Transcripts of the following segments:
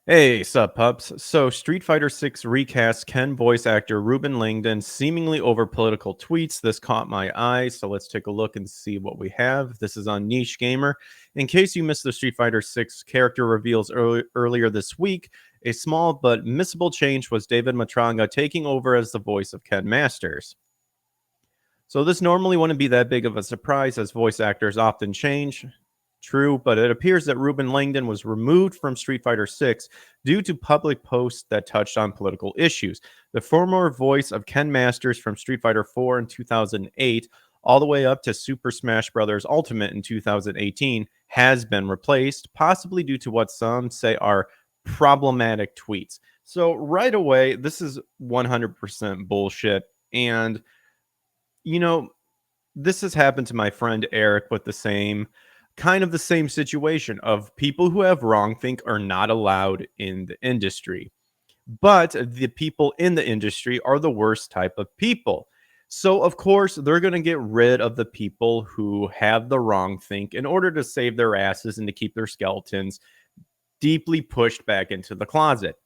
Hey, sup, pups. So, Street Fighter 6 recast Ken voice actor Reuben Langdon seemingly over political tweets. This caught my eye, so let's take a look and see what we have. This is on Niche Gamer. In case you missed the Street Fighter 6 character reveals earlier this week, a small but missable change was David Matranga taking over as the voice of Ken Masters. So, this normally wouldn't be that big of a surprise as voice actors often change. True, but it appears that Reuben Langdon was removed from Street Fighter 6 due to public posts that touched on political issues. The former voice of Ken Masters from Street Fighter 4 in 2008 all the way up to Super Smash Bros. Ultimate in 2018 has been replaced, possibly due to what some say are problematic tweets. So right away, this is 100% bullshit. And, you know, this has happened to my friend Eric with the same situation of people who have wrongthink are not allowed in the industry. But the people in the industry are the worst type of people. So, of course, they're going to get rid of the people who have the wrongthink in order to save their asses and to keep their skeletons deeply pushed back into the closet.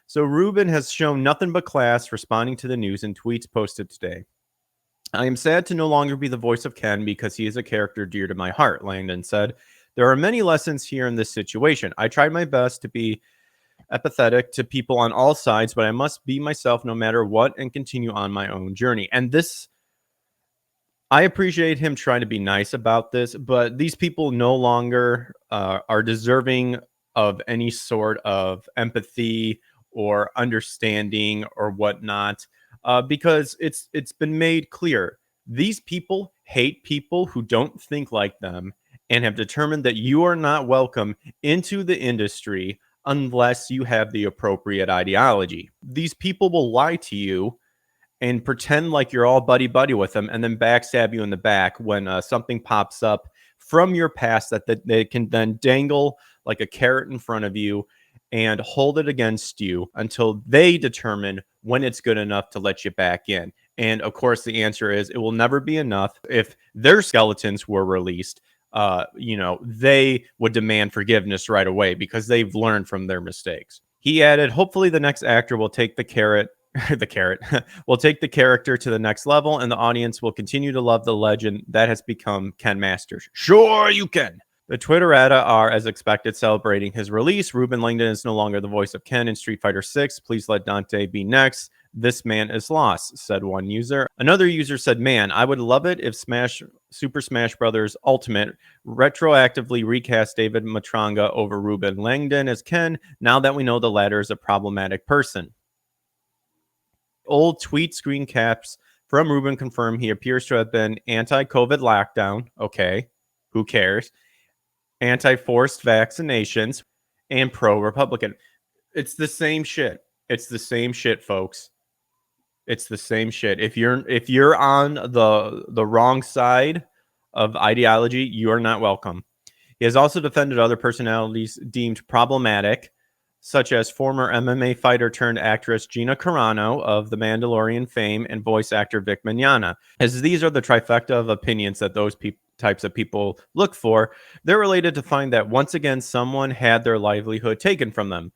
So, Ruben has shown nothing but class responding to the news and tweets posted today. I am sad to no longer be the voice of Ken because he is a character dear to my heart, Langdon said. There are many lessons here in this situation. I tried my best to be empathetic to people on all sides, but I must be myself no matter what and continue on my own journey. And this, I appreciate him trying to be nice about this, but these people no longer are deserving of any sort of empathy or understanding or whatnot, because it's been made clear these people hate people who don't think like them and have determined that you are not welcome into the industry unless you have the appropriate ideology. These people will lie to you and pretend like you're all buddy buddy with them and then backstab you in the back when something pops up from your past that they can then dangle like a carrot in front of you and hold it against you until they determine when it's good enough to let you back in. And of course, the answer is it will never be enough. If their skeletons were released, they would demand forgiveness right away because they've learned from their mistakes. He added, hopefully the next actor will take the carrot the carrot will take the character to the next level and the audience will continue to love the legend that has become Ken Masters. Sure you can. The Twitterata are, as expected, celebrating his release. Reuben Langdon is no longer the voice of Ken in Street Fighter 6. Please let Dante be next. This man is lost, said one user. Another user said, man, I would love it if Super Smash Bros. Ultimate retroactively recast David Matranga over Reuben Langdon as Ken, now that we know the latter is a problematic person. Old tweet screen caps from Reuben confirm he appears to have been anti-COVID lockdown. Okay, who cares? Anti-forced vaccinations and pro-Republican. It's the same shit. It's the same shit, folks. It's the same shit. If you're on the wrong side of ideology, you are not welcome. He has also defended other personalities deemed problematic, such as former MMA fighter turned actress Gina Carano of The Mandalorian fame and voice actor Vic Mignogna. As these are the trifecta of opinions that those types of people look for, they're related to find that once again someone had their livelihood taken from them.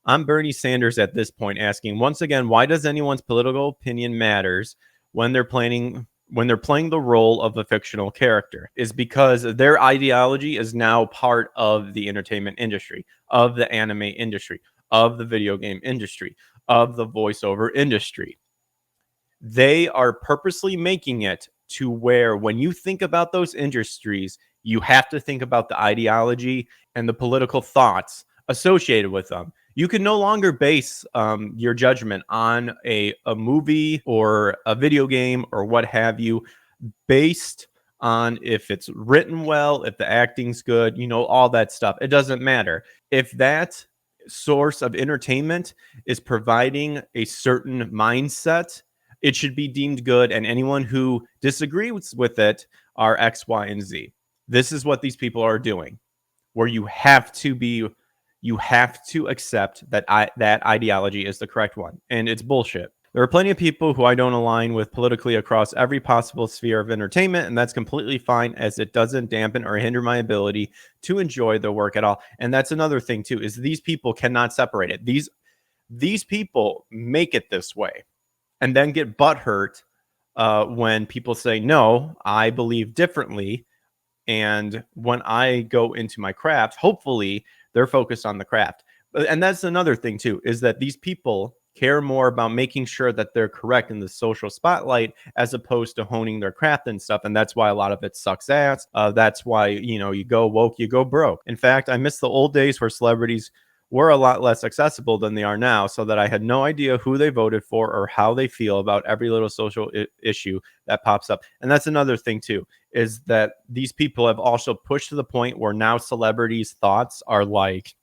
I'm Bernie Sanders at this point asking once again, why does anyone's political opinion matters when they're playing the role of a fictional character? Is because their ideology is now part of the entertainment industry, of the anime industry, of the video game industry, of the voiceover industry. They are purposely making it to where when you think about those industries, you have to think about the ideology and the political thoughts associated with them. You can no longer base your judgment on a movie or a video game or what have you based on if it's written well, if the acting's good, all that stuff. It doesn't matter. If that source of entertainment is providing a certain mindset, it should be deemed good. And anyone who disagrees with it are X, Y, and Z. This is what these people are doing, where you have to accept that that ideology is the correct one, and it's bullshit. There are plenty of people who I don't align with politically across every possible sphere of entertainment, and that's completely fine as it doesn't dampen or hinder my ability to enjoy the work at all. And that's another thing too, is these people cannot separate it. These people make it this way and then get butthurt when people say, no, I believe differently. And when I go into my craft, hopefully they're focused on the craft. And that's another thing too, is that these people care more about making sure that they're correct in the social spotlight as opposed to honing their craft and stuff. And that's why a lot of it sucks ass. That's why, you go woke, you go broke. In fact, I miss the old days where celebrities were a lot less accessible than they are now, so that I had no idea who they voted for or how they feel about every little social issue that pops up. And that's another thing too, is that these people have also pushed to the point where now celebrities' thoughts are like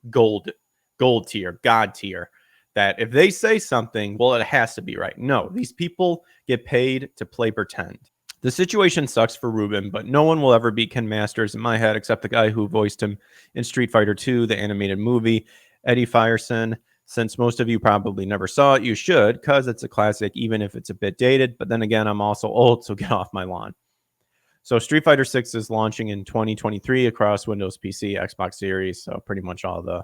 gold, gold tier, god tier. That if they say something, well, it has to be right. No, these people get paid to play pretend. The situation sucks for Reuben, but no one will ever beat Ken Masters in my head except the guy who voiced him in Street Fighter 2, the animated movie, Eddie Fierson. Since most of you probably never saw it, you should, because it's a classic, even if it's a bit dated. But then again, I'm also old, so get off my lawn. So Street Fighter 6 is launching in 2023 across Windows PC, Xbox Series, so pretty much all the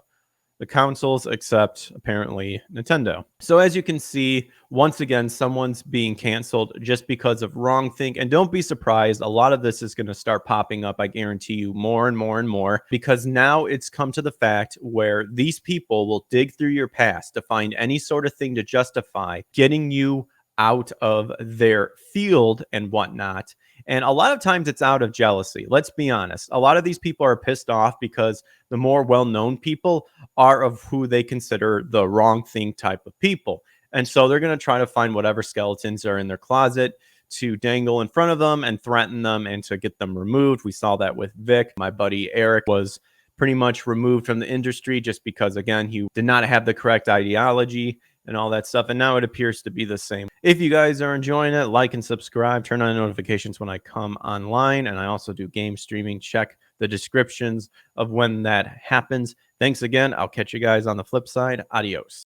consoles except apparently Nintendo. So as you can see, once again, someone's being canceled just because of wrong think. And don't be surprised, a lot of this is going to start popping up, I guarantee you, more and more and more, because now it's come to the fact where these people will dig through your past to find any sort of thing to justify getting you out of their field and whatnot. And a lot of times it's out of jealousy. Let's be honest. A lot of these people are pissed off because the more well-known people are of who they consider the wrong thing type of people. And so they're going to try to find whatever skeletons are in their closet to dangle in front of them and threaten them and to get them removed. We saw that with Vic. My buddy Eric was pretty much removed from the industry just because, again, he did not have the correct ideology and all that stuff. And now it appears to be the same. If you guys are enjoying it, like and subscribe, turn on notifications when I come online. And I also do game streaming. Check the descriptions of when that happens. Thanks again. I'll catch you guys on the flip side. Adios.